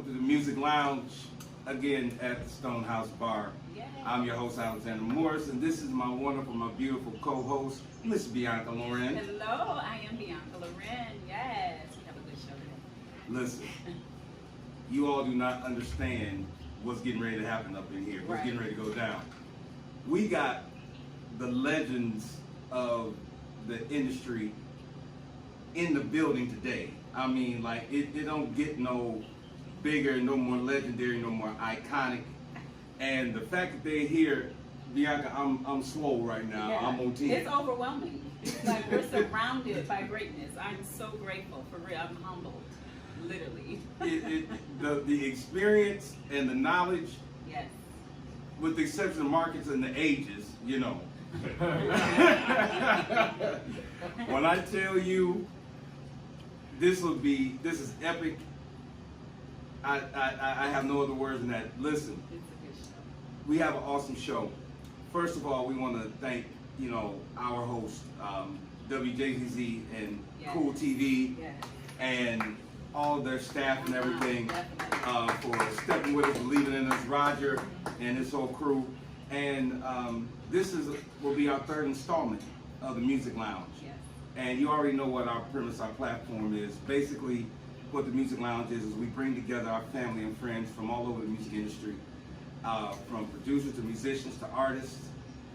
to the Music Lounge, again at the Stonehouse Bar. Yay. I'm your host, Alexander Morris, and this is my wonderful, my beautiful co-host, Miss Bianca Loren. Hello, I am Bianca Loren. Yes, we have a good show today. Listen, you all do not understand what's getting ready to happen up in here, what's getting ready to go down. We got the legends of the industry in the building today. I mean, like, it don't get no bigger, no more legendary, no more iconic. And the fact that they're here, Bianca, I'm swole right now. Yeah, I'm on 10. It's overwhelming. It's like we're surrounded by greatness. I'm so grateful, for real. I'm humbled, literally. The experience and the knowledge, Yes. with the exception of markets and the ages, you know. When I tell you this is epic, I have no other words than that. Listen, It's a good show. we have an awesome show. First of all, we want to thank, our host, WJZZ and Yes. Cool TV, Yes. and all their staff and everything, Definitely. for stepping with us, believing in us, Roger and his whole crew. And this will be our third installment of the Music Lounge. Yes. And you already know what our premise, our platform is. Basically, what the Music Lounge is we bring together our family and friends from all over the music industry, from producers to musicians to artists,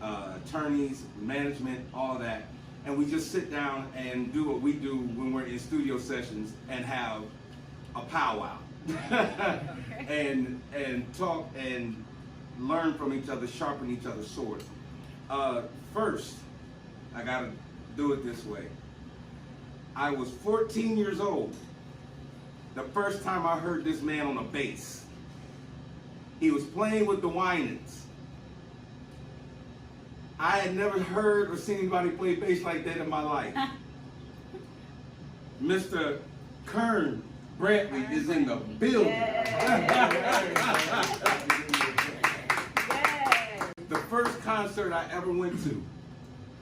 attorneys, management, all of that. And we just sit down and do what we do when we're in studio sessions and have a powwow. Okay. and talk and learn from each other, sharpen each other's swords. First, I gotta do it this way. I was 14 years old the first time I heard this man on a bass. He was playing with the Winans. I had never heard or seen anybody play bass like that in my life. Mr. Kern Brantley is in the building. Yes. The first concert I ever went to,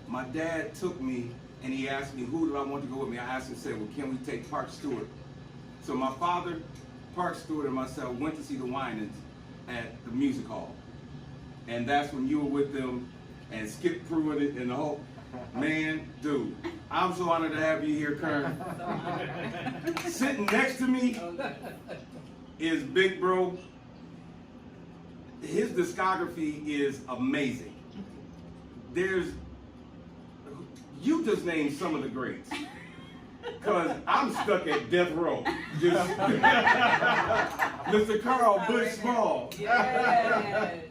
my dad took me and he asked me who did I want to go with me. I asked him, said, well, can we take Park Stewart? So my father, Park Stewart, and myself went to see the Winans at the music hall. And that's when you were with them and Skip Pruitt and the whole, man, dude, I'm so honored to have you here, Kern. Sitting next to me is Big Bro. His discography is amazing. You just named some of the greats. Cause I'm stuck at death row. Just Mr. Carl Bush Small. Yes.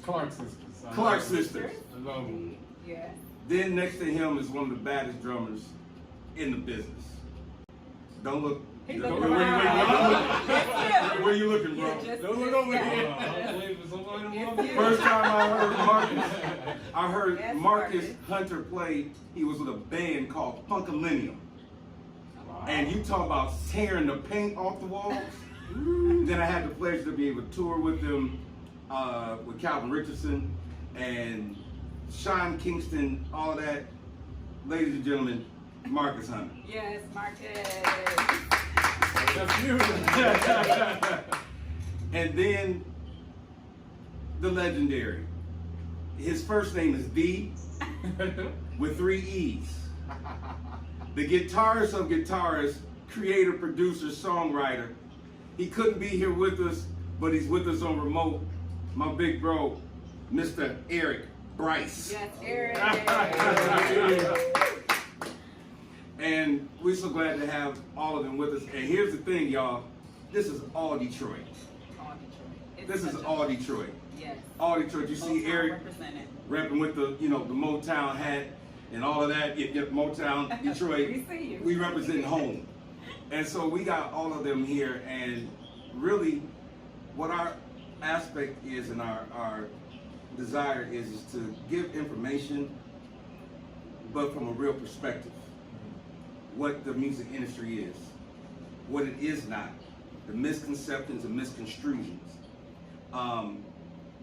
Clark sisters. Clark sisters. Alone. Yeah. Then next to him is one of the baddest drummers in the business. Don't look. He's Where looking around. you looking, bro? Don't look over here. I'm waiting for somebody to walk in. First time I heard Yes, Marcus Marcus. Hunter play. He was with a band called Punkalinium. And you talk about tearing the paint off the walls. Then I had the pleasure to be able to tour with them, with Calvin Richardson and Sean Kingston, all that. Ladies and gentlemen, Marcus Hunter. Yes, Marcus. That's you. And then the legendary. His first name is D with 3 E's. The guitarist of guitarists, creator, producer, songwriter. He couldn't be here with us, but he's with us on remote. My big bro, Mr. Eric Bryce. Yes, Eric. And we're so glad to have all of them with us. And here's the thing, y'all. This is all Detroit. All Detroit. It's This is such a- all Detroit. Yes. All Detroit. You see Motown Eric represented. repping with the Motown hat and all of that. Motown, Detroit. We see you. We represent home. And so we got all of them here. And really, what our aspect is and our desire is to give information, but from a real perspective. What the music industry is, what it is not, the misconceptions and misconstrusions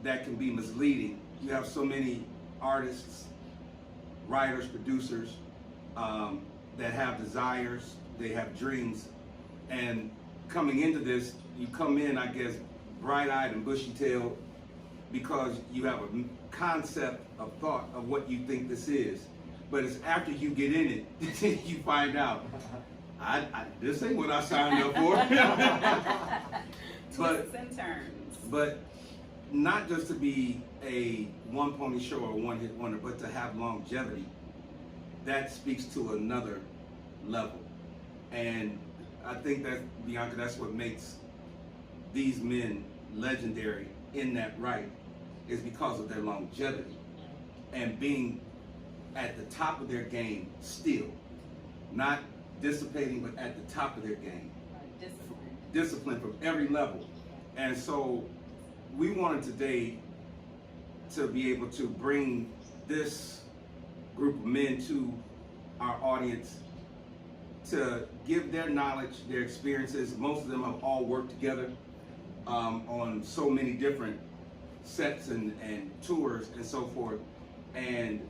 that can be misleading. You have so many artists, writers, producers that have desires, they have dreams, And coming into this, you come in, I guess, bright-eyed and bushy-tailed because you have a concept of thought of what you think this is. But it's after you get in it, you find out, this ain't what I signed up for. Twists and turns. But not just to be a one-pony show or one-hit wonder, but to have longevity. That speaks to another level. And I think that, Bianca, that's what makes these men legendary in that right, is because of their longevity and being at the top of their game still. Not dissipating, but at the top of their game. Discipline. Discipline from every level. And so we wanted today to be able to bring this group of men to our audience to give their knowledge, their experiences. Most of them have all worked together on so many different sets and tours and so forth. And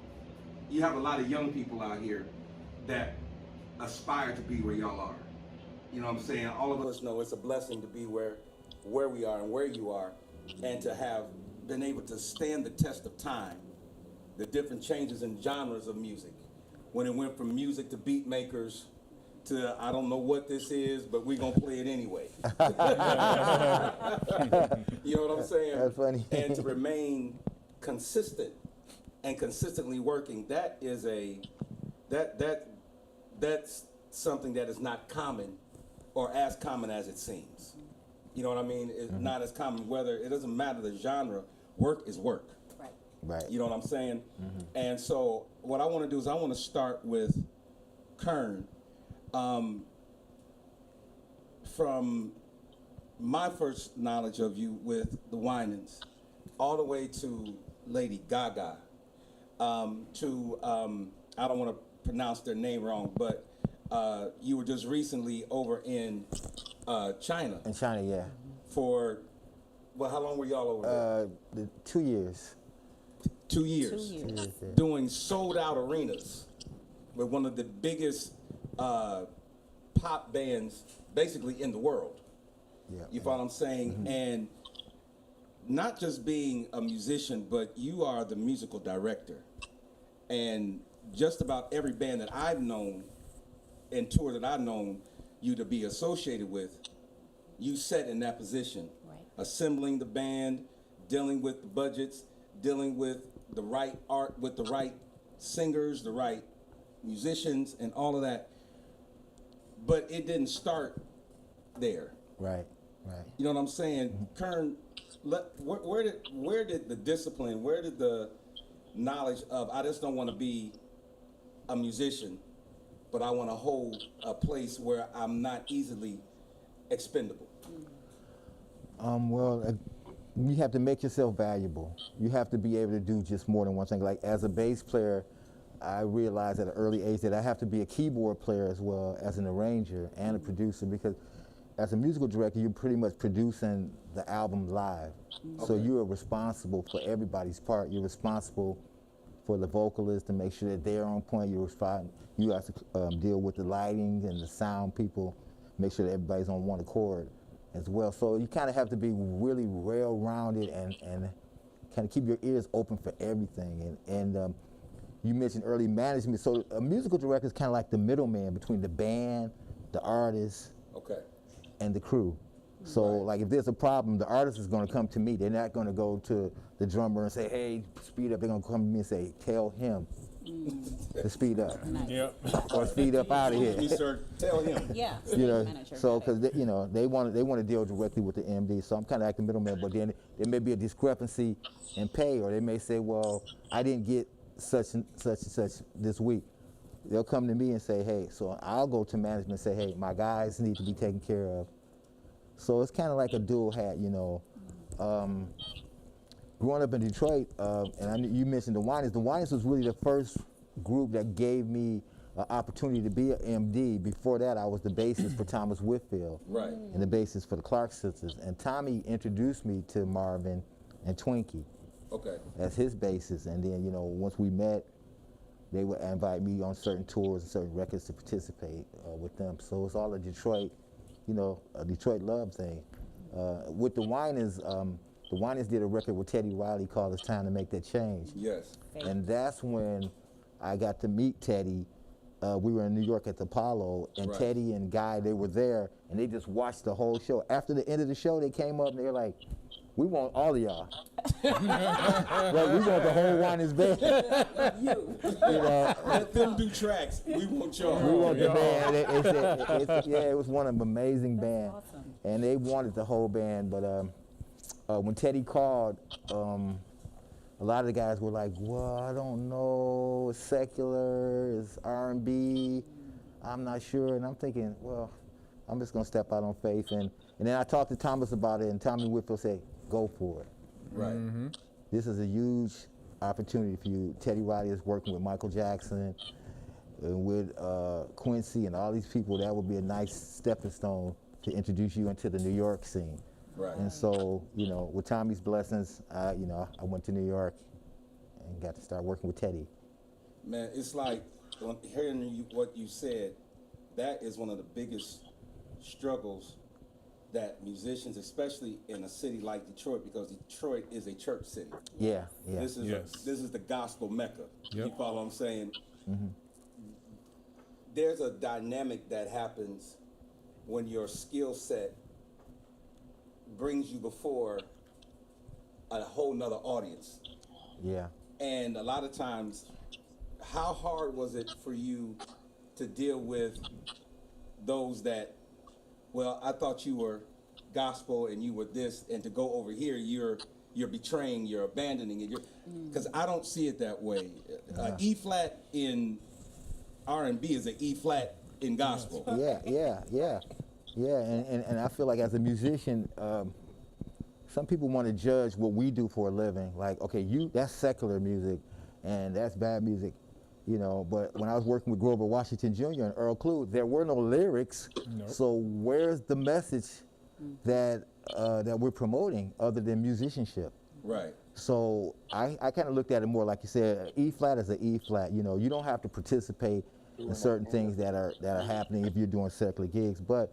you have a lot of young people out here that aspire to be where y'all are. You know what I'm saying? All of us know it's a blessing to be where we are and where you are, and to have been able to stand the test of time, the different changes in genres of music. When it went from music to beat makers to, I don't know what this is, but we're gonna play it anyway. You know what I'm saying? That's funny. And to remain consistent and consistently working, that's something that is not common, or as common as it seems. You know what I mean? It's not as common, whether, it doesn't matter the genre, work is work. Right. Right. You know what I'm saying? And so what I want to do is I want to start with Kern. From my first knowledge of you with the Winans, all the way to Lady Gaga, I don't want to pronounce their name wrong, but you were just recently over in China. In China, yeah. For, well, how long were y'all over there? 2 years. 2 years. 2 years. 2 years, yeah. Doing sold out arenas with one of the biggest pop bands basically in the world. Yeah. You follow what I'm saying? And not just being a musician, but you are the musical director. And just about every band that I've known and tour that I've known you to be associated with, you sat in that position. Right. Assembling the band, dealing with the budgets, dealing with the right art, with the right singers, the right musicians, and all of that. But it didn't start there. Right, right. You know what I'm saying? Kern, where did the discipline, where did the knowledge of, I just don't want to be a musician, but I want to hold a place where I'm not easily expendable? Well, you have to make yourself valuable. You have to be able to do just more than one thing. Like as a bass player, I realized at an early age that I have to be a keyboard player as well as an arranger and a producer, because as a musical director, you're pretty much producing the album live. So you are responsible for everybody's part. You're responsible for the vocalists to make sure that they're on point. You have to deal with the lighting and the sound people, make sure that everybody's on one accord as well. So you kind of have to be really well-rounded and kind of keep your ears open for everything. And you mentioned early management. So a musical director is kind of like the middleman between the band, the artist, and the crew. So like if there's a problem, the artist is going to come to me. They're not going to go to the drummer and say, hey, speed up. They're going to come to me and say, tell him to speed up. Yep. Or speed up out of here. Excuse me, sir, tell him. Yeah. You know, Manager, so got it. because they want to deal directly with the MD. So I'm kind of like the middleman. But then there may be a discrepancy in pay, or they may say, well, I didn't get such and such this week. They'll come to me and say, hey, so I'll go to management and say, hey, my guys need to be taken care of. So it's kind of like a dual hat, you know. Growing up in Detroit, and you mentioned the Winans. The Winans was really the first group that gave me an opportunity to be an MD. Before that, I was the bassist for Thomas Whitfield. Right. And the bassist for the Clark Sisters. And Tommy introduced me to Marvin and Twinkie as his bassist. And then, you know, once we met, they would invite me on certain tours and certain records to participate with them. So it's all a Detroit, a Detroit love thing. With the Winans did a record with Teddy Riley called "It's Time to Make That Change." Yes. And that's when I got to meet Teddy. We were in New York at the Apollo, and Right. Teddy and Guy, they were there, and they just watched the whole show. After the end of the show, they came up and they were like, "We want all of y'all. Like, we want the whole Winans band." Let them do tracks. We want y'all. We want the band. It was one of them amazing bands, awesome. and they wanted the whole band. But when Teddy called, a lot of the guys were like, "Well, I don't know. It's secular. It's R&B. I'm not sure." And I'm thinking, well, I'm just gonna step out on faith. And then I talked to Thomas about it, and Tommy Whitfield said, "Go for it. Right. This is a huge opportunity for you." Teddy Riley is working with Michael Jackson and with Quincy and all these people. That would be a nice stepping stone to introduce you into the New York scene. Right. And so, with Tommy's blessings, I went to New York and got to start working with Teddy. Man, it's like hearing what you said. That is one of the biggest struggles that musicians, especially in a city like Detroit, because Detroit is a church city. Yeah. This is Yes. this is the gospel mecca. You Yep. follow what I'm saying? There's a dynamic that happens when your skill set brings you before a whole nother audience. Yeah. And a lot of times, how hard was it for you to deal with those that, well, I thought you were gospel and you were this, and to go over here, you're betraying, you're abandoning it. Because I don't see it that way. E flat in R&B is an E flat in gospel. Yeah. And I feel like as a musician, some people want to judge what we do for a living. Like, okay, that's secular music, and that's bad music, But when I was working with Grover Washington Jr. and Earl Klugh, there were no lyrics. Nope. So where's the message that we're promoting other than musicianship? Right. So I kind of looked at it more like you said, E flat is an E flat. You don't have to participate in certain things that are happening if you're doing secular gigs. But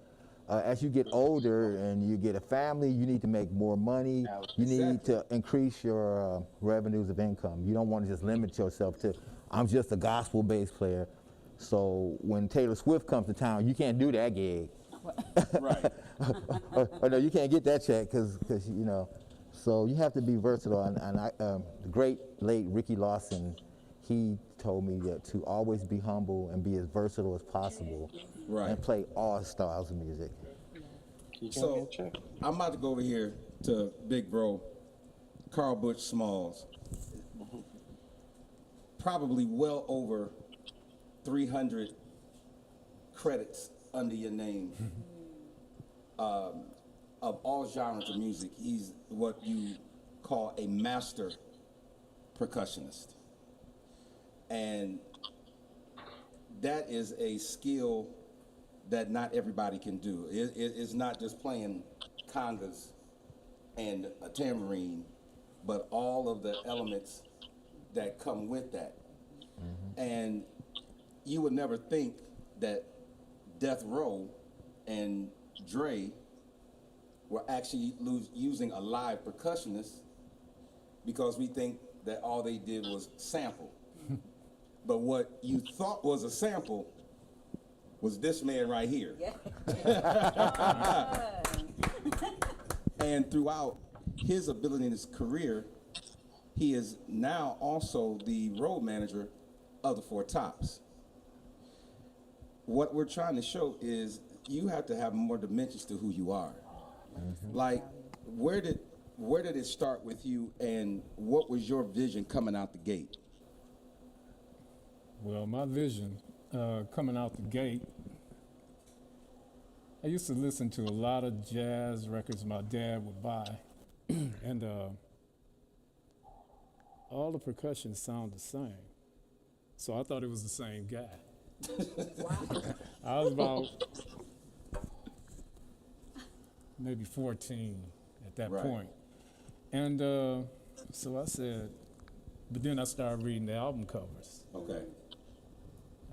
as you get older and you get a family, you need to make more money. You need to increase your revenues of income. You don't want to just limit yourself to, I'm just a gospel bass player. So when Taylor Swift comes to town, you can't do that gig. Right. or no, you can't get that check because So you have to be versatile. And the great late Ricky Lawson, he told me that to always be humble and be as versatile as possible. Right. And play all styles of music. So I'm about to go over here to Big Bro, Carl Butch Smalls. Probably well over 300 credits under your name. Of all genres of music, he's what you call a master percussionist. And that is a skill that not everybody can do. It's not just playing congas and a tambourine, but all of the elements that come with that. And you would never think that Death Row and Dre were actually using a live percussionist, because we think that all they did was sample. But what you thought was a sample was this man right here. And throughout his ability in his career, he is now also the road manager of the Four Tops. What we're trying to show is you have to have more dimensions to who you are. Like, where did it start with you, and what was your vision coming out the gate? Well, my vision coming out the gate, I used to listen to a lot of jazz records my dad would buy, and all the percussion sound the same. So I thought it was the same guy. I was about maybe 14 at that point. And so I said, but then I started reading the album covers. Okay.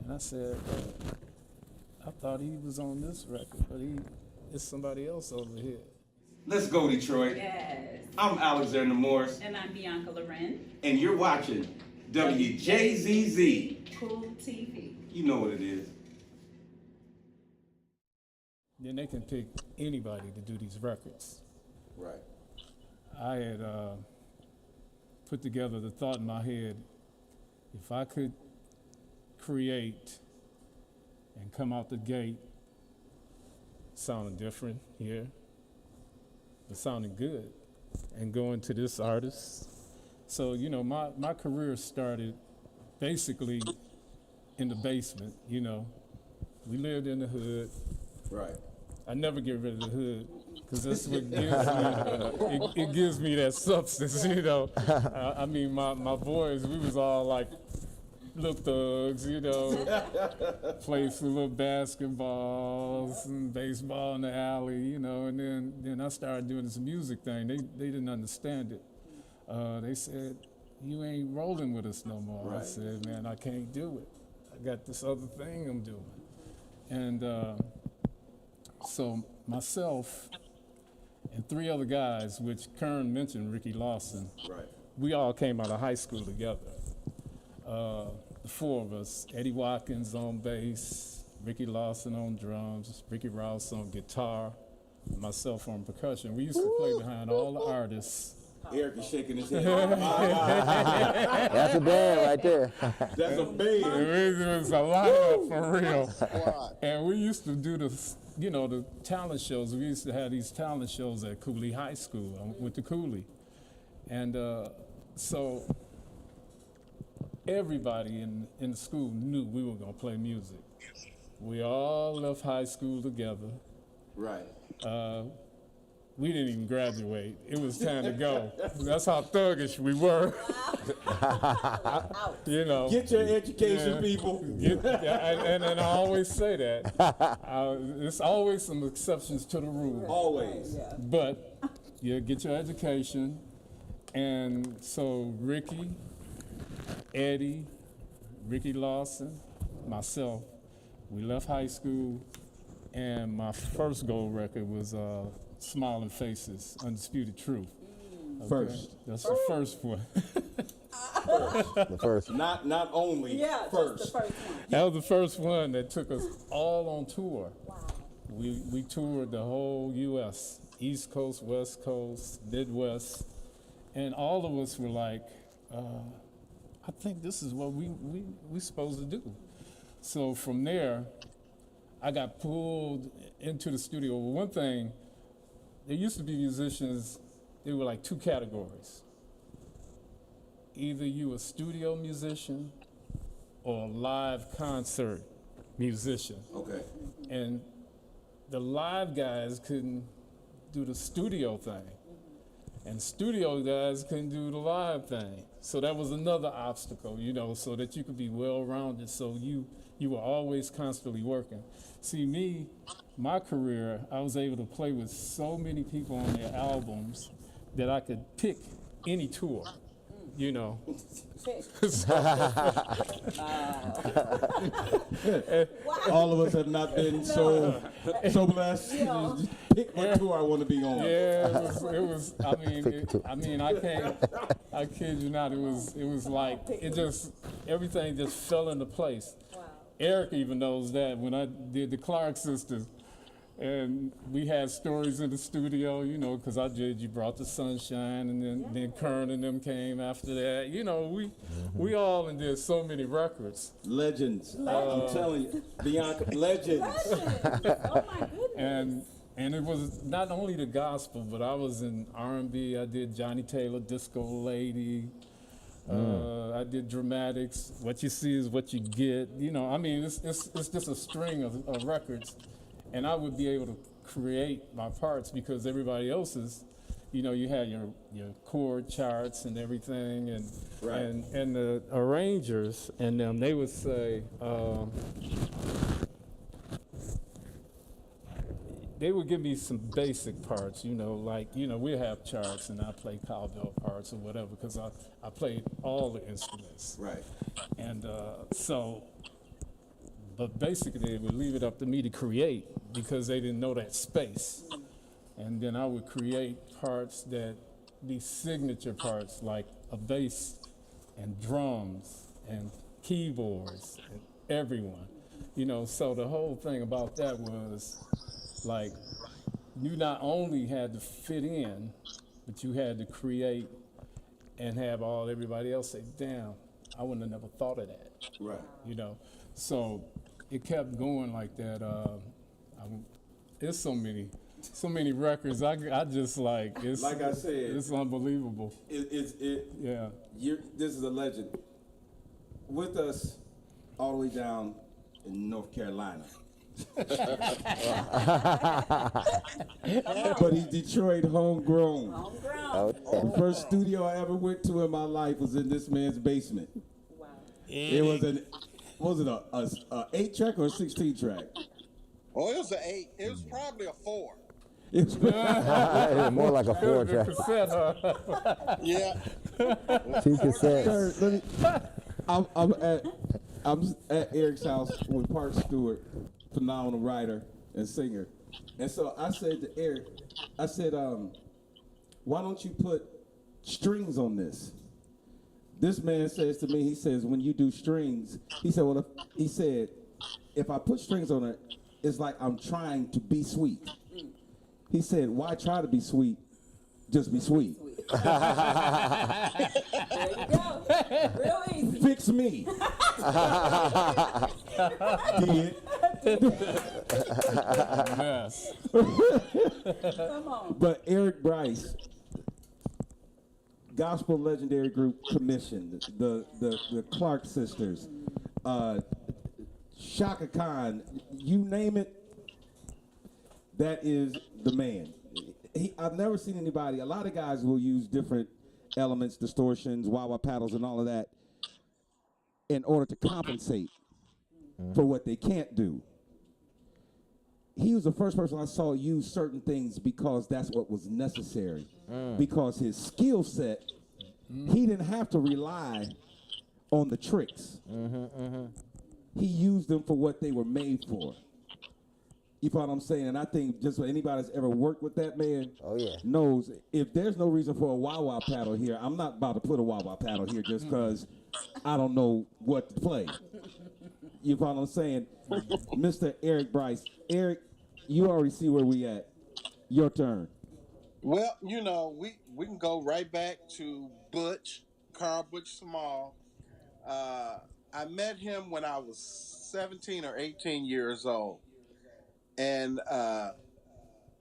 And I said, I thought he was on this record, but it's somebody else over here. Let's go, Detroit. Yes. I'm Alexander Morris, And I'm Bianca Loren. and you're watching WJZZ. Cool TV. You know what it is. Then they can pick anybody to do these records. Right. I had put together the thought in my head, if I could create and come out the gate sounding different here, but sounding good, and going to this artist. So, you know, my career started basically in the basement, you know. We lived in the hood. Right. I never get rid of the hood because that's what gives me, it gives me that substance, you know. I mean, my boys, we was all like little thugs, you know, played some little basketballs and baseball in the alley, you know, and then I started doing this music thing. They didn't understand it. They said, you ain't rolling with us no more. Right. I said, man, I can't do it. I got this other thing I'm doing. And so myself and three other guys, which Kern mentioned, Ricky Lawson, Right. we all came out of high school together. The four of us, Eddie Watkins on bass, Ricky Lawson on drums, Ricky Rouse on guitar, myself on percussion. We used to play behind all the artists. Eric is shaking his head. That's a band right there. That's a band. It was a lineup for real. And we used to do the talent shows. We used to have these talent shows at Cooley High School. I went to Cooley. And so everybody in the school knew we were going to play music. We all left high school together. Right. We didn't even graduate. It was time to go. That's how thuggish we were. You know. Get your education, people. And I always say that. There's always some exceptions to the rule. Always. But you get your education. And so Ricky, Eddie, Ricky Lawson, myself, we left high school, and my first gold record was Smiling Faces, Undisputed Truth. Okay? First. That's the first one. The first. Not only first. Just the first one. That was the first one that took us all on tour. We toured the whole U.S., East Coast, West Coast, Midwest, and all of us were like, I think this is what we supposed to do. So from there, I got pulled into the studio. Well, one thing, there used to be musicians, there were like two categories. Either you a studio musician or a live concert musician. Okay. And the live guys couldn't do the studio thing. And studio guys couldn't do the live thing. So that was another obstacle, you know, so that you could be well-rounded, so you were always constantly working. See, me, my career, I was able to play with so many people on their albums that I could pick any tour, you know. All of us have not been so blessed. Just pick what tour I want to be on. Yeah, it was. I mean, I kid you not. It was like everything just fell into place. Wow. Eric even knows that when I did the Clark Sisters, and we had stories in the studio, you know, because I did You Brought the Sunshine, and then Kern and them came after that. You know, we all did so many records. Legends. I'm telling you, Bianca, legends. Oh my goodness. And it was not only the gospel, but I was in R&B. I did Johnny Taylor, Disco Lady. I did dramatics. What you see is what you get. You know, I mean, it's just a string of records, and I would be able to create my parts because everybody else's, you know, you had your chord charts and everything, and Right. and the arrangers and them, they would say. They would give me some basic parts, you know, like, you know, we have charts and I play cowbell parts or whatever because I played all the instruments. Right. And so But basically, they would leave it up to me to create because they didn't know that space. And then I would create parts that be signature parts like a bass and drums and keyboards and everyone. You know, so the whole thing about that was like you not only had to fit in, but you had to create and have everybody else say, damn, I wouldn't have never thought of that. Right. You know, so it kept going like that. There's so many records. I just like it's Like I said, it's unbelievable. Yeah. This is a legend. With us all the way down in North Carolina. But he's Detroit homegrown. Homegrown. The first studio I ever went to in my life was in this man's basement. Wow. It was a 8-track or a 16-track? Oh, it was an 8. It was probably a 4. It was More like a 4-track. Cassette, huh? Yeah. 2 cassettes. I'm at Eric's house with Park Stewart, phenomenal writer and singer. And so I said to Eric, I said, why don't you put strings on this? This man says to me, he says, when you do strings, he said, if I put strings on it, it's like I'm trying to be sweet. He said, why try to be sweet? Just be sweet. There you go. Real easy. Fix me. Did. Mess. Come on. But Eric Bryce, gospel legendary group commissioned, the Clark sisters, Shaka Khan, you name it, that is the man. I've never seen anybody, a lot of guys will use different elements, distortions, wah-wah paddles and all of that in order to compensate for what they can't do. He was the first person I saw use certain things because that's what was necessary. Because his skill set, he didn't have to rely on the tricks. He used them for what they were made for. You follow what I'm saying? And I think just for anybody that's ever worked with that man knows if there's no reason for a wah-wah paddle here, I'm not about to put a wah-wah paddle here just because I don't know what to play. You follow what I'm saying? Mr. Eric Bryce. Eric, you already see where we at. Your turn. Well, you know, we can go right back to Carl Butch Small. I met him when I was 17 or 18 years old. And I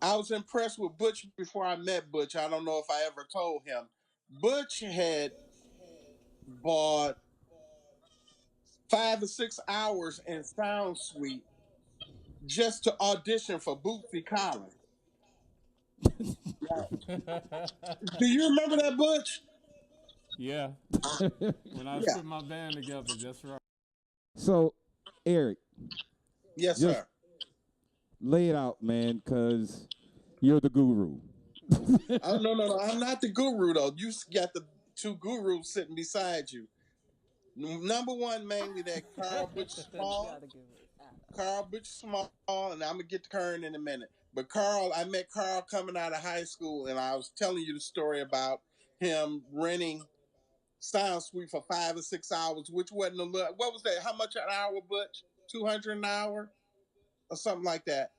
was impressed with Butch before I met Butch. I don't know if I ever told him. Butch had bought 5 or 6 hours in Sound Suite just to audition for Bootsy Collins. Do you remember that, Butch? Yeah. When I put my band together, that's right. So, Eric. Yes, sir. Lay it out, man, because you're the guru. Oh, no. I'm not the guru, though. You got the 2 gurus sitting beside you. Number one, mainly that Carl Butch Small. Carl Butch Small, and I'm going to get to Kern in a minute. But I met Carl coming out of high school, and I was telling you the story about him renting Sound Suite for 5 or 6 hours, which wasn't a lot. What was that? How much an hour, Butch? $200 an hour? Or something like that.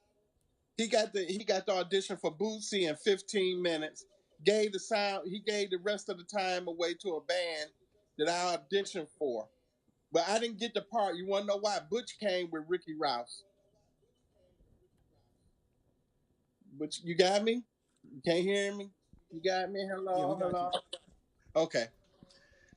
He got the audition for Bootsy in 15 minutes. He gave the rest of the time away to a band that I auditioned for. But I didn't get the part. You want to know why? Butch came with Ricky Rouse. But you got me? You can't hear me? You got me? Hello? Yeah, we got you. Okay.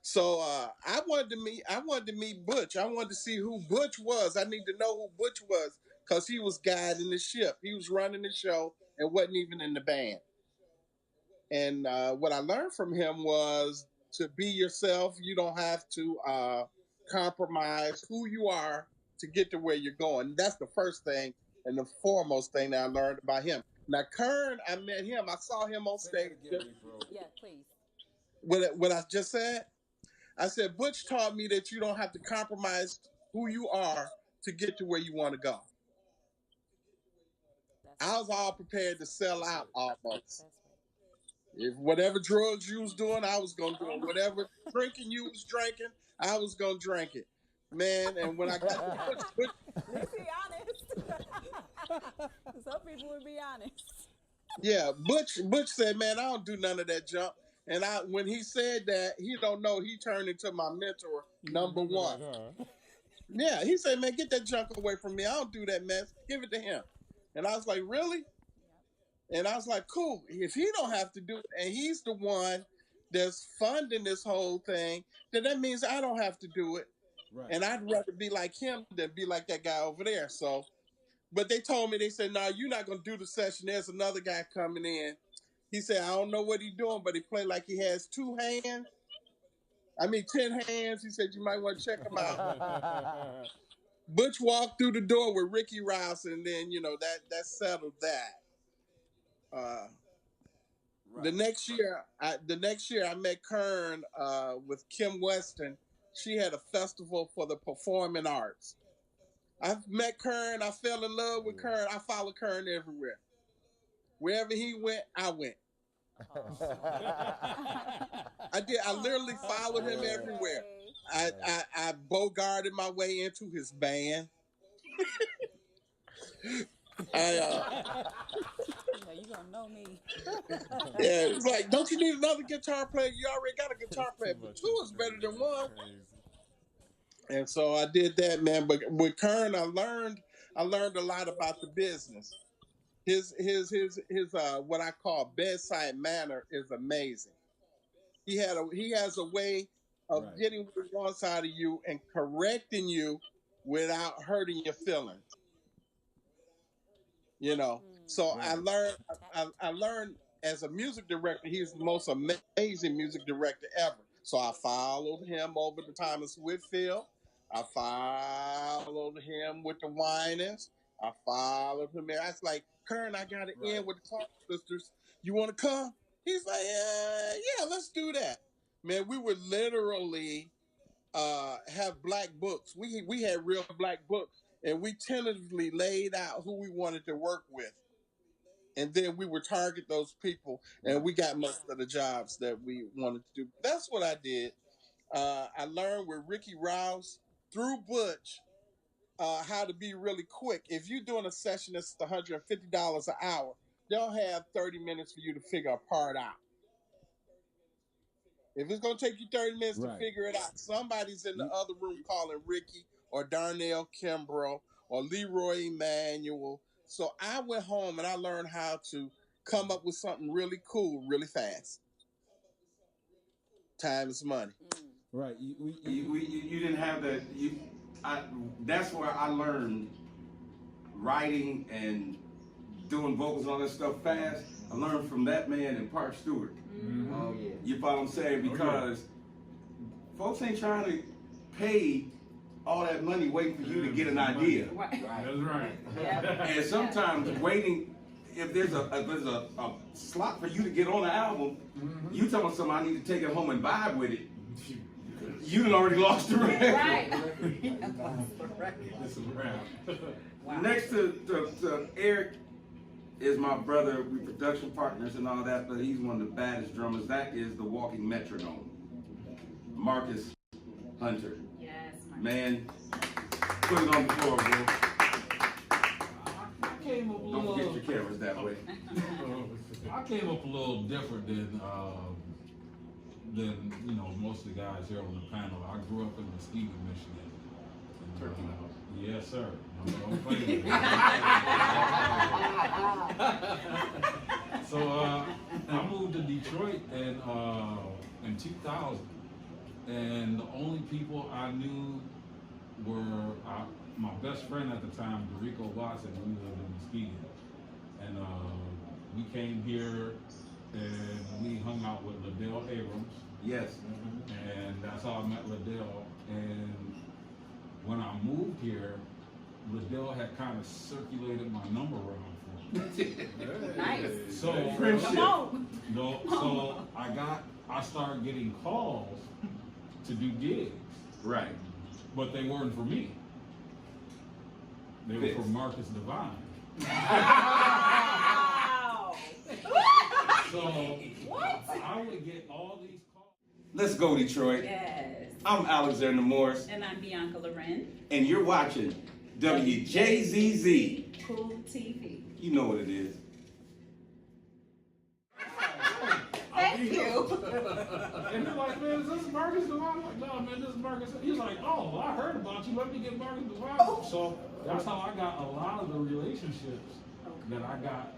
So I wanted to meet Butch. I wanted to see who Butch was. I need to know who Butch was because he was guiding the ship. He was running the show and wasn't even in the band. And what I learned from him was to be yourself. You don't have to compromise who you are to get to where you're going. That's the first thing and the foremost thing that I learned about him. Now, Kern, I met him. I saw him on stage. Yeah, please. What I just said? I said, Butch taught me that you don't have to compromise who you are to get to where you want to go. I was all prepared to sell out almost. If whatever drugs you was doing, I was gonna do it. Whatever drinking you was drinking, I was gonna drink it. Man, and when I got to Butch, At least he honest. Some people would be honest. yeah, Butch said, man, I don't do none of that junk. And when he said that, he don't know he turned into my mentor, number one. Yeah, he said, man, get that junk away from me. I don't do that mess. Give it to him. And I was like, really? And I was like, cool. If he don't have to do it, and he's the one that's funding this whole thing, then that means I don't have to do it. Right. And I'd rather be like him than be like that guy over there. So, but they told me, they said, no, you're not going to do the session. There's another guy coming in. He said, I don't know what he's doing, but he played like he has 10 hands. He said, you might want to check him out. Butch walked through the door with Ricky Rouse, and then, that settled that. Right. The next year I met Kern with Kim Weston. She had a festival for the performing arts. I met Kern. I fell in love with Kern. I followed Kern everywhere. Wherever he went, I went. I did. I literally followed him everywhere. I bogarted my way into his band. You gonna know me. Yeah, it's like, don't you need another guitar player? You already got a guitar player, but two is better than one. And so I did that, man. But with Kern, I learned a lot about the business. His what I call bedside manner is amazing. He has a way of getting what he wants out of you and correcting you without hurting your feelings. So I learned as a music director, he's the most amazing music director ever. So I followed him over to Thomas Whitfield. I followed him with the Winans. I followed him there. I was like, Kern, I got to end with the Clark sisters. You want to come? He's like, yeah, let's do that. Man, we would literally have black books. We had real black books, and we tentatively laid out who we wanted to work with. And then we would target those people, and we got most of the jobs that we wanted to do. That's what I did. I learned with Ricky Rouse through Butch how to be really quick. If you're doing a session that's $150 an hour, they'll have 30 minutes for you to figure a part out. If it's going to take you 30 minutes to figure it out, somebody's in the other room calling Ricky or Darnell Kimbrough or Leroy Emanuel. So I went home and I learned how to come up with something really cool really fast. Time is money. Right. You didn't have that. That's where I learned writing and doing vocals and all that stuff fast. I learned from that man and Park Stewart. Mm-hmm. Oh yeah. You follow what I'm saying? Because folks ain't trying to pay all that money waiting for you to get an idea. Right. That's right. Yeah. And sometimes waiting, if there's a slot for you to get on the album, you telling somebody I need to take it home and vibe with it. You done already lost the record. Right. It's a wrap. Wow. Next to Eric is my brother. We production partners and all that, but he's one of the baddest drummers. That is the walking metronome, Marcus Hunter. Yes, man, put it on the floor, bro. I came up a little. Don't forget your cameras that way. I came up a little different than most of the guys here on the panel. I grew up in Muskegon, Michigan. Turkey House. Yes, sir. I'm playing. So I moved to Detroit in 2000, and the only people I knew were my best friend at the time, Dorico Watson, who lived in Muskegon, and we came here and we hung out with Liddell Abrams. Yes. And that's how I met Liddell. And when I moved here, Liddell had kind of circulated my number around for me. Nice. So, Come on. So I started getting calls to do gigs. Right. But they weren't for me. They were from Marcus Divine. Wow. So I would get all these calls. Let's go, Detroit. Yes. I'm Alexander Morris, And I'm Bianca Loren. and you're watching WJZZ. Cool TV. You know what it is. Thank you. And they're like, man, is this Marcus Divine? I'm like, no, man, this is Marcus. He's like, oh, well, I heard about you. Let me get Marcus Divine. So that's how I got a lot of the relationships that I got,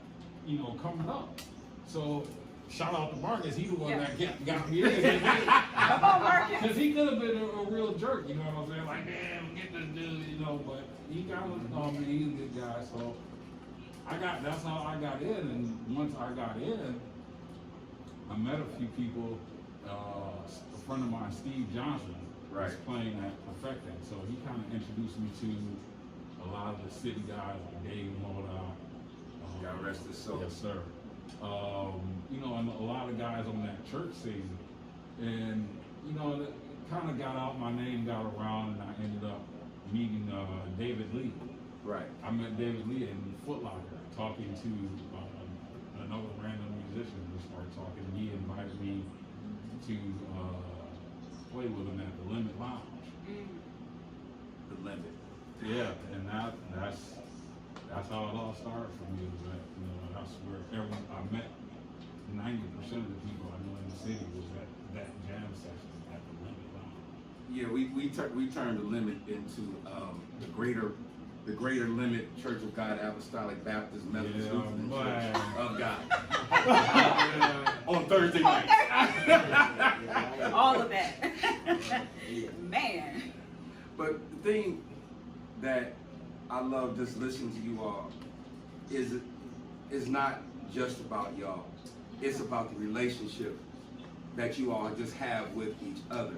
you know, coming up. So shout out to Marcus. He the one that got me in. Come on, Marcus. Because he could have been a real jerk, you know what I'm saying? Like, man, get this dude, you know, but he got us, he's a good guy. So that's how I got in. And once I got in, I met a few people. A friend of mine, Steve Johnson, was playing at Perfecting. So he kind of introduced me to a lot of the city guys like Dave Moda. God rest his soul. Yes, sir. You know, and a lot of guys on that church season. And, you know, it kind of got out, my name got around, and I ended up meeting David Lee. Right. I met David Lee in Foot Locker, talking to another random musician. We started talking, and he invited me to play with him at the Limit Lounge. The Limit. Yeah, and that's how it all started for me. Was that, you know, that's where I met 90% of the people I know in the city was at that jam session at the Limit Lounge. Yeah, we turned the Limit into the greater Limit Church of God Apostolic Baptist Methodist Lutheran Church of God. On Thursday nights. All of that. Man. But the thing that I love just listening to you all is not just about y'all. It's about the relationship that you all just have with each other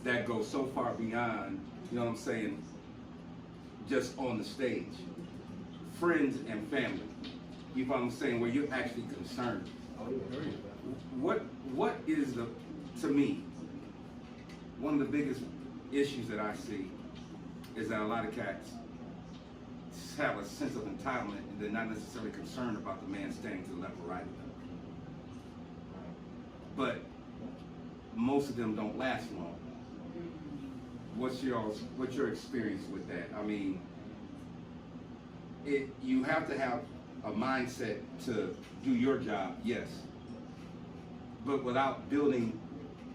that goes so far beyond, you know what I'm saying, just on the stage. Friends and family. You know what I'm saying, where you're actually concerned. What is to me, one of the biggest issues that I see is that a lot of cats have a sense of entitlement and they're not necessarily concerned about the man standing to the left or right of them. But most of them don't last long. What's your experience with that? I mean, you have to have a mindset to do your job, yes. But without building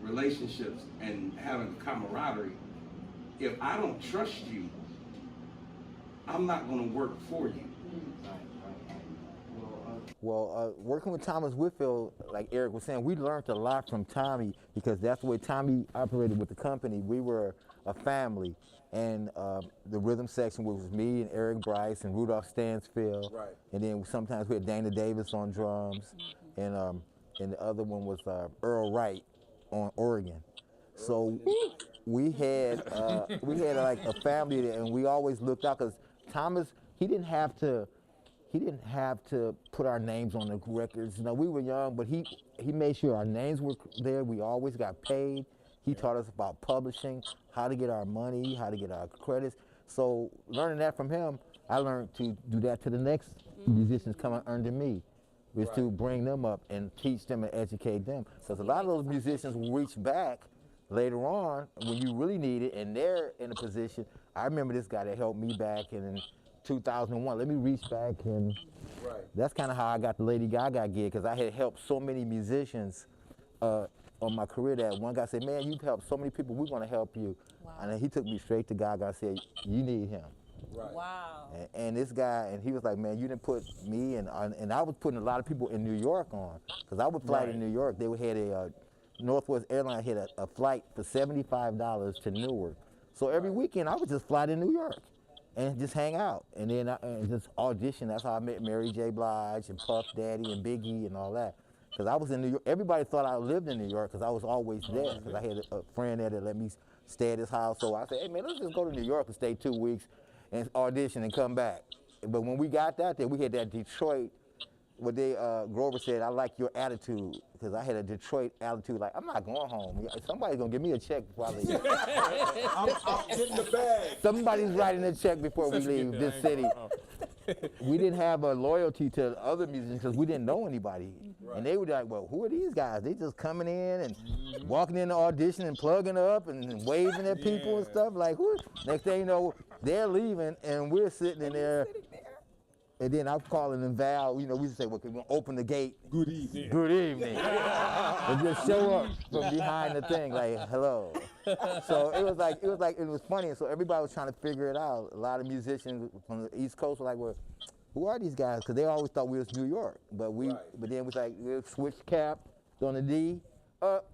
relationships and having camaraderie, if I don't trust you, I'm not going to work for you. Well, working with Thomas Whitfield, like Eric was saying, we learned a lot from Tommy because that's the way Tommy operated with the company. We were a family, and the rhythm section was me and Eric Bryce and Rudolph Stansfield, and then sometimes we had Dana Davis on drums, and the other one was Earl Wright on organ. So we had like a family, and we always looked out because Thomas, he didn't have to put our names on the records. You know, we were young, but he made sure our names were there. We always got paid. He taught us about publishing, how to get our money, how to get our credits. So learning that from him, I learned to do that to the next musicians coming under me, was to bring them up and teach them and educate them. Because a lot of those musicians will reach back later on when you really need it, and they're in a position. I remember this guy that helped me back in 2001. Let me reach back, and that's kind of how I got the Lady Gaga gig, because I had helped so many musicians on my career that one guy said, man, you've helped so many people, we want to help you. Wow. And then he took me straight to Gaga and said, you need him. Wow. And this guy, and he was like, man, you didn't put me, and I was putting a lot of people in New York on, because I would fly to New York. They had a, Northwest Airlines had a flight for $75 to Newark. So every weekend I would just fly to New York and just hang out, and then and just audition. That's how I met Mary J. Blige and Puff Daddy and Biggie and all that. Because I was in New York. Everybody thought I lived in New York because I was always there, because I had a friend there that let me stay at his house. So I said, hey man, let's just go to New York and stay 2 weeks and audition and come back. But when we got that there, we had that Detroit what they Grover said, I like your attitude, because I had a Detroit attitude, like I'm not going home. Somebody's gonna give me a check before I leave. I'm getting the bag. Somebody's writing a check before we leave this city. We didn't have a loyalty to other musicians because we didn't know anybody. Right. And they were like, well, who are these guys? They just coming in and walking in the audition and plugging up and waving at people and stuff. Like, who? Next thing you know, they're leaving and we're sitting in there. And then I'm calling them Val, we used to say, well, can we open the gate? Good evening. Good evening. And just show up from behind the thing, like, hello. So it was funny. And so everybody was trying to figure it out. A lot of musicians from the East Coast were like, well, who are these guys? Because they always thought we was New York. But then it was like, we switched cap on the D, up.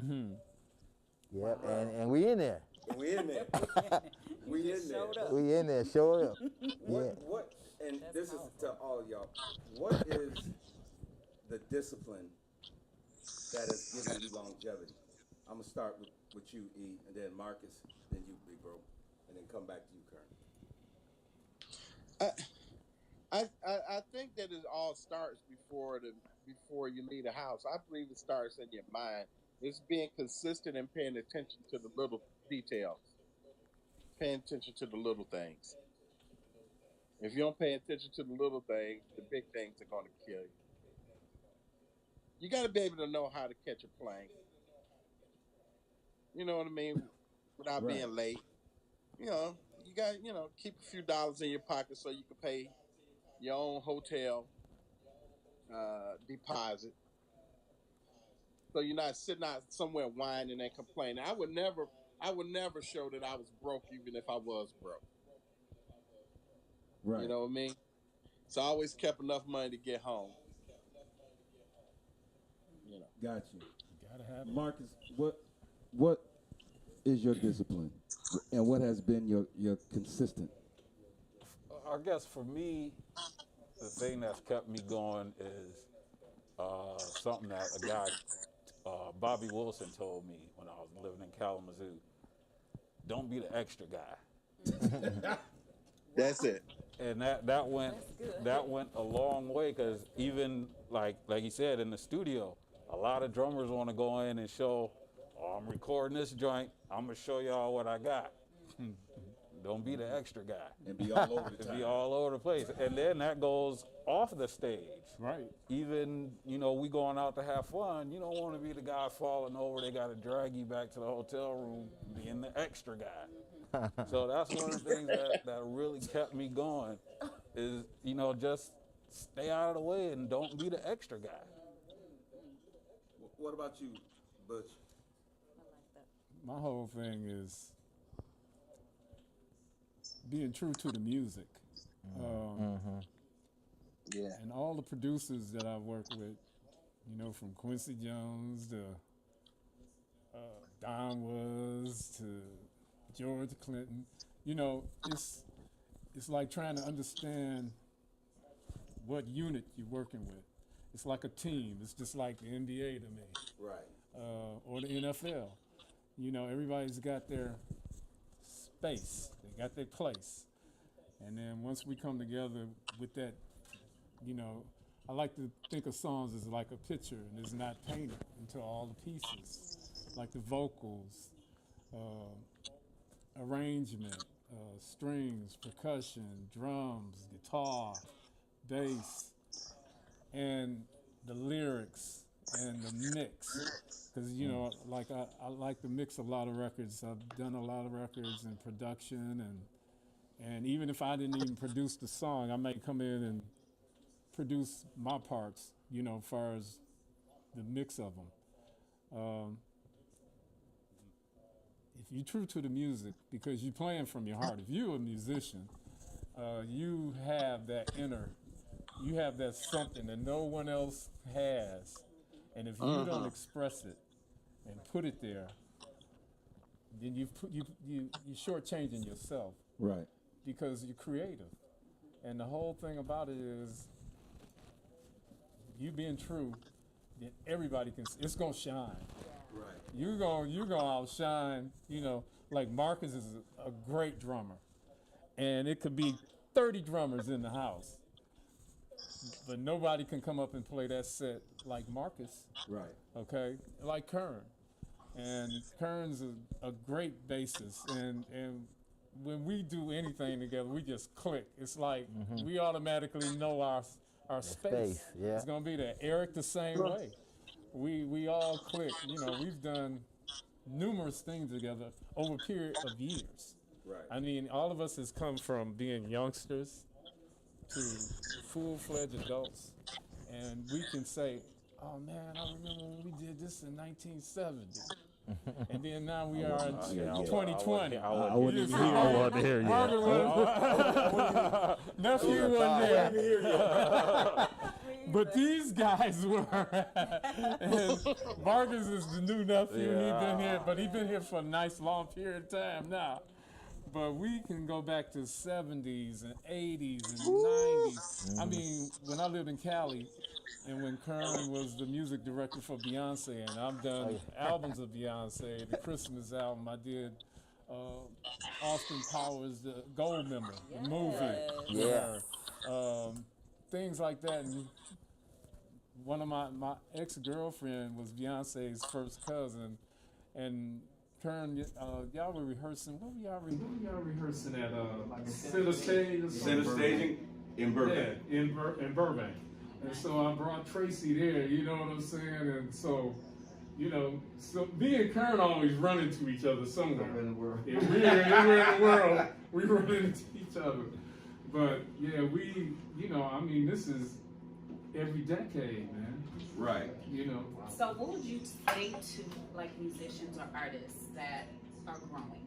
Yep, and we in there. We in there. We in there. We in there, show up. What, and this is to all y'all, what is the discipline that has given you longevity? I'm gonna start with you, E, and then Marcus, then you, Big Bro, and then come back to you, Kern. I think that it all starts before you leave the house. I believe it starts in your mind. It's being consistent and paying attention to the little details. Paying attention to the little things. If you don't pay attention to the little things, the big things are going to kill you. You got to be able to know how to catch a plane. You know what I mean? Without being late. You got, keep a few dollars in your pocket so you can pay your own hotel deposit. So you're not sitting out somewhere whining and complaining. I would never show that I was broke even if I was broke. Right. You know what I mean? So I always kept enough money to get home. Got you. Gotta have it. Marcus, what is your discipline, and what has been your consistent? I guess for me, the thing that's kept me going is something that a guy, Bobby Wilson, told me when I was living in Kalamazoo. Don't be the extra guy. That's it. And that went a long way, because even like he said in the studio, a lot of drummers want to go in and show, oh, I'm recording this joint, I'm gonna show y'all what I got. Don't be the extra guy. And be all over the time. Be all over the place. And then that goes off the stage. Right. Even, we going out to have fun, you don't want to be the guy falling over, they got to drag you back to the hotel room being the extra guy. So that's one of the things that really kept me going is, just stay out of the way and don't be the extra guy. What about you, Butch? My whole thing is being true to the music. Yeah. And all the producers that I've worked with, from Quincy Jones to Don Was to George Clinton, it's like trying to understand what unit you're working with. It's like a team. It's just like the NBA to me. Right. Or the NFL. Everybody's got their space. They got their place. And then once we come together with that, I like to think of songs as like a picture, and it's not painted into all the pieces, like the vocals, arrangement, strings, percussion, drums, guitar, bass, and the lyrics and the mix. Because, like I like to mix a lot of records. I've done a lot of records and production, and even if I didn't even produce the song, I may come in and produce my parts, as far as the mix of them. If you're true to the music, because you're playing from your heart, if you're a musician, you have that you have that something that no one else has. And if you don't express it and put it there, then you're shortchanging yourself. Right. Because you're creative. And the whole thing about it is you being true, then everybody it's gonna shine. Right. You're gonna outshine, like Marcus is a great drummer. And it could be 30 drummers in the house. but nobody can come up and play that set like Marcus, Right. okay? Like Kern. And Kern's a great bassist, and when we do anything together, we just click. It's like we automatically know our space. space, yeah. It's gonna be there. Eric the same way. We all click. You know, we've done numerous things together over a period of years. Right. I mean, all of us has come from being youngsters to full-fledged adults, and we can say, "Oh man, I remember when we did this in 1970." And then now we are in 2020. I wouldn't even hear I you. wasn't here yet. Nephew wasn't there. But these guys were. And Marcus is the new nephew. He's been here, but he's been here for a nice long period of time now. But we can go back to 70s and 80s and 90s. I mean, when I lived in Cali, and when Kern was the music director for Beyonce, and I've done albums of Beyonce, the Christmas album, I did Austin Powers, the Gold Member, the movie. Yeah. Things like that. And one of my ex-girlfriend was Beyonce's first cousin, and Kern, y'all were rehearsing. What were y'all rehearsing at? Center Stage. Center staging in Burbank. Yeah, in Burbank. And so I brought Tracy there, you know what I'm saying? And so, you know, so me and Kern always run into each other somewhere. In the world. Yeah, we're in the world. We run into each other. But yeah, you know, I mean, this is every decade, man. Right. You know. So what would you say to like musicians or artists that are growing?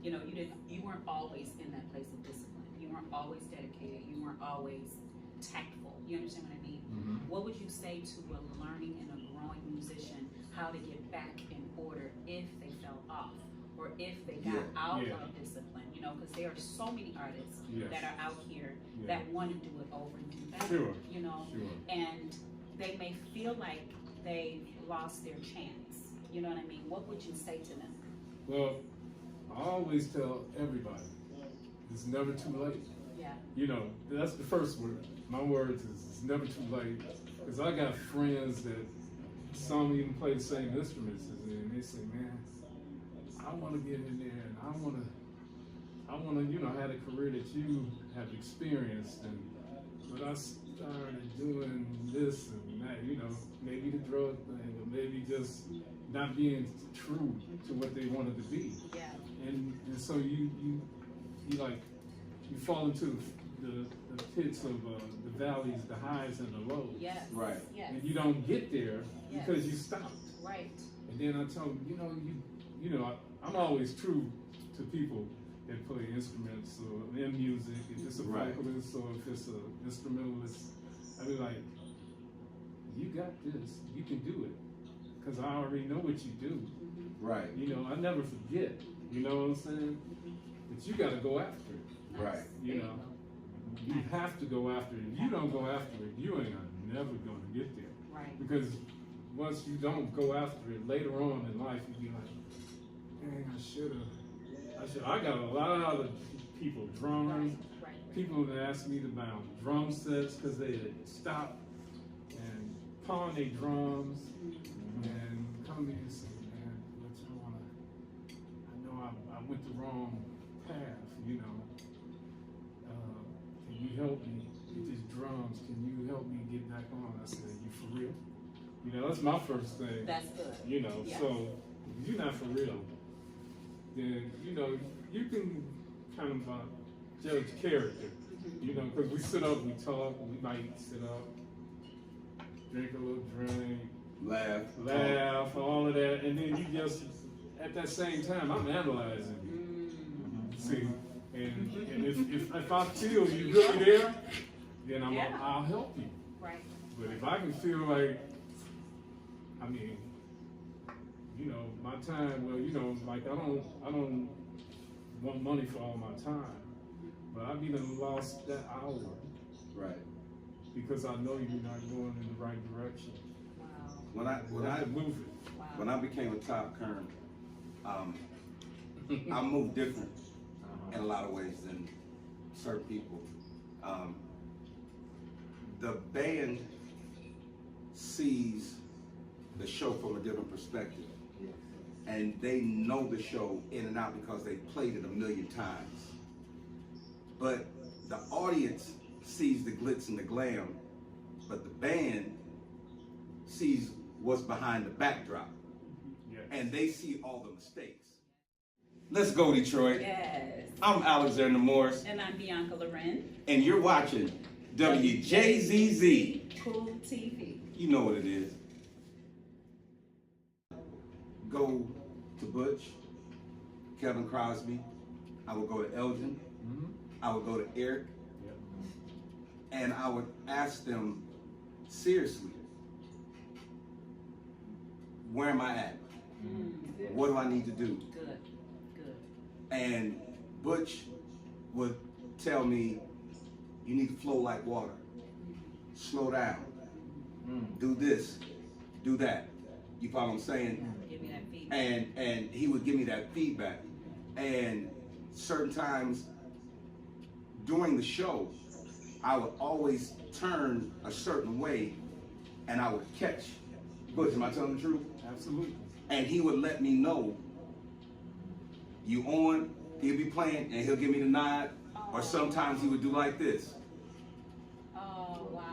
You know, you weren't always in that place of discipline. You weren't always dedicated. You weren't always tactful. You understand what I mean? Mm-hmm. What would you say to a learning and a growing musician how to get back in order if they fell off or if they got out of discipline? You know, because there are so many artists that are out here that want to do it over and do better. Sure. You know, and they may feel like they lost their chance. You know what I mean? What would you say to them? Well, I always tell everybody, it's never too late. Yeah. You know, that's the first word. My words is it's never too late. Because I got friends that some even play the same instruments as me, and they say, man, I want to get in there and I want to, you know, have a career that you have experienced. But I started doing this and that, you know, maybe the drug thing, or maybe just not being true to what they wanted to be. Yeah. And so you fall into the pits of the valleys, the highs and the lows. Yes. Right. Yes. And you don't get there because you stopped. Right. And then I tell them, you know, I'm always true to people that play instruments or in music. If it's a vocalist or if it's an instrumentalist, I be like, you got this. You can do it. Because I already know what you do. Right. You know, I never forget. You know what I'm saying? But you got to go after it. Right. You know, you have to go after it. If you don't go after it, you ain't never going to get there. Right. Because once you don't go after it, later on in life, you be like, dang, I should have. I got a lot of people, drummers, people that asked me to buy drum sets because they had stopped and pawn their drums and come in and say, man, what you want to, I know I went the wrong path, you know. Can you help me get these drums? Can you help me get back on? I said, you for real? You know, that's my first thing. That's good. You know, so if you're not for real, then, you know, you can kind of judge character, you know, because we sit up, we talk, we might sit up, drink a little drink, laugh, all of that, and then you just, at that same time, I'm analyzing you. See, and if I feel you really there, then I'll help you. Right. But if I can feel like, I mean, you know, my time, well, you know, like I don't want money for all my time, but I've even lost that hour. Right. Because I know you're not going in the right direction. Wow. When I became a top Kern, I moved different in a lot of ways than certain people. the band sees the show from a different perspective. And they know the show in and out because they played it a million times. But the audience sees the glitz and the glam, but the band sees what's behind the backdrop. Yes. And they see all the mistakes. Let's go, Detroit. Yes. I'm Alexander Morris, And I'm Bianca Loren. and you're watching WJZZ. Cool TV. You know what it is. Go to Butch, Kevin Crosby. I would go to Elgin. I would go to Eric. Yep. And I would ask them, seriously, where am I at? What do I need to do? Good. Good. And Butch would tell me, you need to flow like water. Slow down. Do this. Do that. You follow what I'm saying? Give me that feedback. And he would give me that feedback. And certain times during the show, I would always turn a certain way and I would catch Butch. Am I telling the truth? Absolutely. And he would let me know, you on, he'll be playing and he'll give me the nod, or sometimes he would do like this. Oh, wow.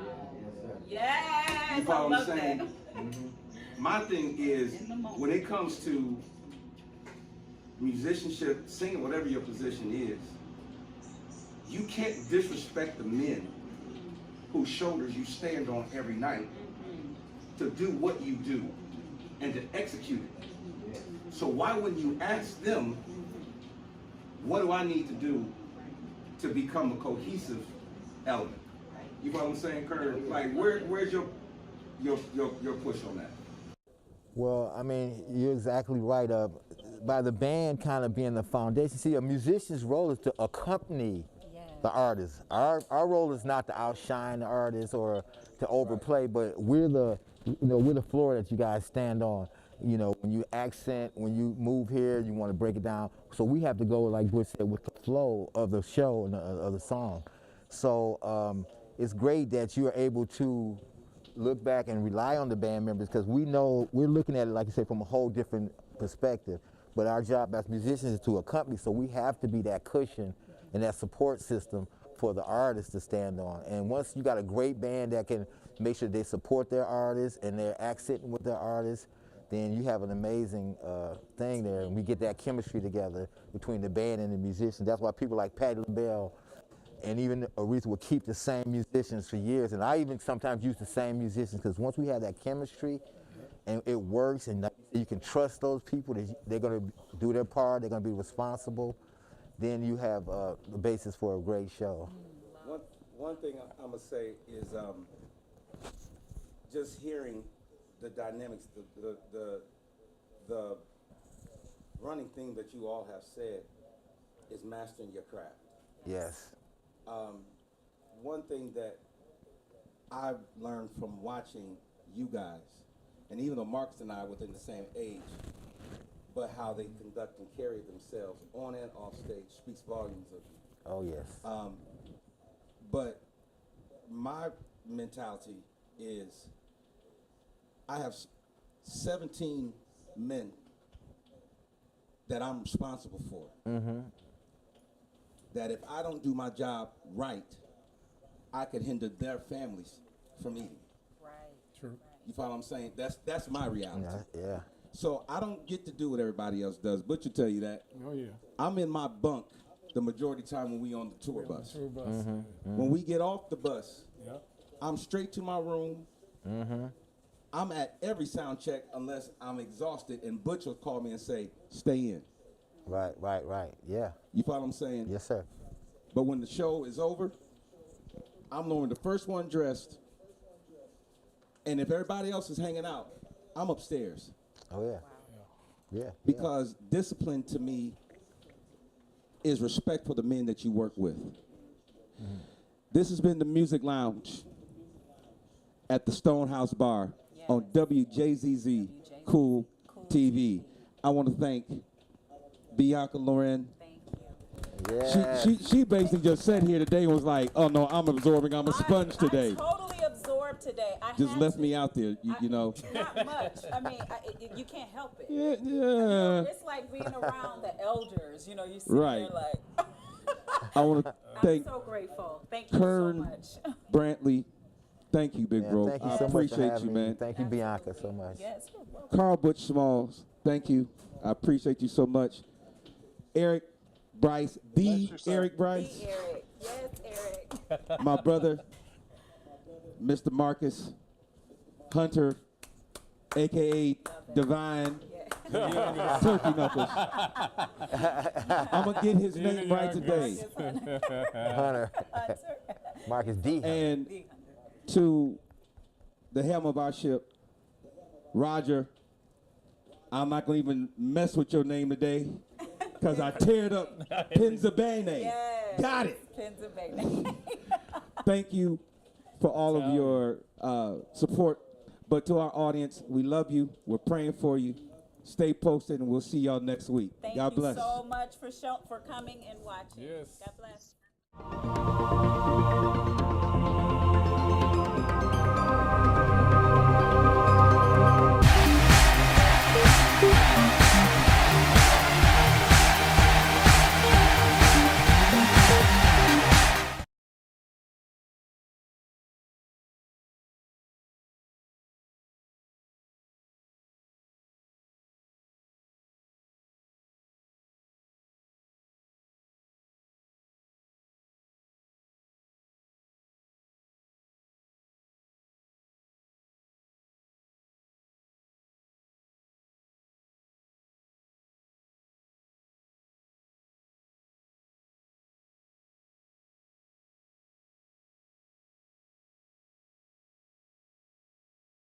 Yes, You follow I what love I'm saying? that. My thing is, In the moment. when it comes to musicianship, singing, whatever your position is, you can't disrespect the men whose shoulders you stand on every night to do what you do and to execute it. So why wouldn't you ask them, what do I need to do to become a cohesive element? You know what I'm saying, Kurt? Like, where's your push on that? Well, I mean, you're exactly right. By the band kind of being the foundation. See, a musician's role is to accompany the artist. Our role is not to outshine the artist or to overplay, but we're the floor that you guys stand on. You know, when you accent, when you move here, you want to break it down. So we have to go, like Bush said, with the flow of the show and of the song. So it's great that you are able to look back and rely on the band members, because we know we're looking at it, like you said, from a whole different perspective. But our job as musicians is to accompany, so we have to be that cushion and that support system for the artists to stand on. And once you got a great band that can make sure they support their artists and they're accenting with their artists, then you have an amazing thing there, and we get that chemistry together between the band and the musicians. That's why people like Patti LaBelle and even Aretha will keep the same musicians for years. And I even sometimes use the same musicians, because once we have that chemistry and it works, and you can trust those people, they're going to do their part, they're going to be responsible, then you have the basis for a great show. One thing I'm going to say is just hearing the dynamics, the running theme that you all have said is mastering your craft. Yes. One thing that I've learned from watching you guys, and even though Marcus and I are within the same age, but how they conduct and carry themselves on and off stage speaks volumes of you. Oh, yes. But my mentality is, I have 17 men that I'm responsible for. That if I don't do my job right, I could hinder their families from eating. Right. True. You follow what I'm saying? That's my reality. Yeah. So I don't get to do what everybody else does. Butch will tell you that. Oh, yeah. I'm in my bunk the majority of the time when we on the tour bus. Tour bus. When we get off the bus, Yep. I'm straight to my room. I'm at every sound check unless I'm exhausted, and Butch will call me and say, stay in. Right. Yeah. You follow what I'm saying? Yes, sir. But when the show is over, I'm normally the first one dressed, and if everybody else is hanging out, I'm upstairs. Oh, yeah. Yeah. Because discipline to me is respect for the men that you work with. This has been the Music Lounge at the Stonehouse Bar on WJZZ Cool TV. I want to thank Bianca Loren. Yeah. She basically just sat here today and was like, oh no, I'm absorbing, I'm a sponge today. I totally today. I just had left to. me out there. You know. Not much. I mean, you can't help it. Yeah. It's like being around the elders. You know, you sit Right. there like. I want to I'm thank so grateful. Thank you Kern so much. Brantley. Thank you, big Yeah, bro. thank you I so much for appreciate having you, me. man. Thank you, Bianca, so much. Yes, you're welcome. Carl Butch Smalls, thank you. I appreciate you so much. Eric Bryce, the Eric Bryce, The Eric. Yes, Eric. my brother, Mr. Marcus Hunter, a.k.a. Divine Turkey Knuckles. I'm going to get his name right today. Hunter. Marcus D. And to the helm of our ship, Roger, I'm not going to even mess with your name today because I tear it up. Pennsylvania. Yes. Got it. Pennsylvania. Thank you for all of your support. But to our audience, we love you. We're praying for you. Stay posted, and we'll see y'all next week. Thank God you bless. so much for coming and watching. Yes. God bless.